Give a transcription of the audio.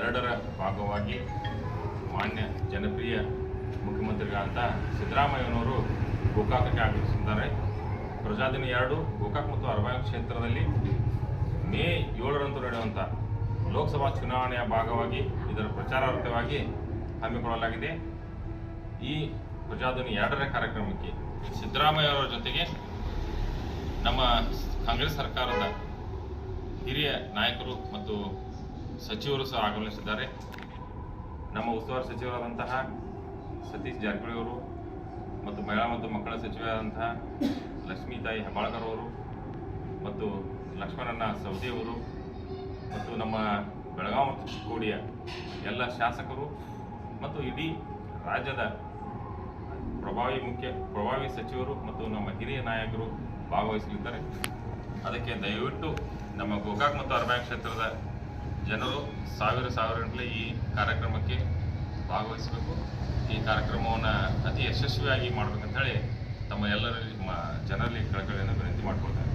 2ರ ಭಾಗವಾಗಿ ಮಾನ್ಯ ಜನಪ್ರಿಯ ಮುಖ್ಯಮಂತ್ರಿಗಳಾದಂಥ ಸಿದ್ದರಾಮಯ್ಯನವರು ಗೋಕಾಕಕ್ಕೆ ಆಗಮಿಸಿದ್ದಾರೆ. ಪ್ರಜಾದಿನ 2 ಗೋಕಾಕ್ ಮತ್ತು ಅರಬಾವಿ ಕ್ಷೇತ್ರದಲ್ಲಿ ಮೇ 7ರಂದು ನಡೆಯುವಂಥ ಲೋಕಸಭಾ ಚುನಾವಣೆಯ ಭಾಗವಾಗಿ ಇದರ ಪ್ರಚಾರಾರ್ಥವಾಗಿ ಹಮ್ಮಿಕೊಳ್ಳಲಾಗಿದೆ. ಈ ಪ್ರಜಾಧ್ವನಿ 2ರ ಕಾರ್ಯಕ್ರಮಕ್ಕೆ ಸಿದ್ದರಾಮಯ್ಯವರ ಜೊತೆಗೆ ನಮ್ಮ ಕಾಂಗ್ರೆಸ್ ಸರ್ಕಾರದ ಹಿರಿಯ ನಾಯಕರು ಮತ್ತು ಸಚಿವರು ಸಹ ಆಗಮಿಸಿದ್ದಾರೆ. ನಮ್ಮ ಉಸ್ತುವಾರಿ ಸಚಿವರಾದಂತಹ ಸತೀಶ್ ಜಾರಕಿಹೊಳಿ ಅವರು ಮತ್ತು ಮಹಿಳಾ ಮತ್ತು ಮಕ್ಕಳ ಸಚಿವರಾದಂತಹ ಲಕ್ಷ್ಮೀತಾಯಿ ಹೆಬ್ಬಾಳ್ಕರ್ ಅವರು ಮತ್ತು ಲಕ್ಷ್ಮಣಣ್ಣ ಸವದಿಯವರು ಮತ್ತು ನಮ್ಮ ಬೆಳಗಾವಿ ಮತ್ತು ಚಿಕ್ಕೋಡಿಯ ಎಲ್ಲ ಶಾಸಕರು ಮತ್ತು ಇಡೀ ರಾಜ್ಯದ ಪ್ರಭಾವಿ ಸಚಿವರು ಮತ್ತು ನಮ್ಮ ಹಿರಿಯ ನಾಯಕರು ಭಾಗವಹಿಸಲಿದ್ದಾರೆ. ಅದಕ್ಕೆ ದಯವಿಟ್ಟು ನಮ್ಮ ಗೋಕಾಕ್ ಮತ್ತು ಅರಬಾವಿ ಕ್ಷೇತ್ರದ ಜನರು ಸಾವಿರಗಟ್ಟಲೆ ಈ ಕಾರ್ಯಕ್ರಮಕ್ಕೆ ಭಾಗವಹಿಸಬೇಕು. ಈ ಕಾರ್ಯಕ್ರಮವನ್ನು ಅತಿ ಯಶಸ್ವಿಯಾಗಿ ಮಾಡಬೇಕಂತೇಳಿ ತಮ್ಮ ಎಲ್ಲರಲ್ಲಿ ಜನರಲ್ಲಿ ಕಳಕಳಿಯನ್ನು ವಿನಂತಿ ಮಾಡಿಕೊಳ್ತಾರೆ.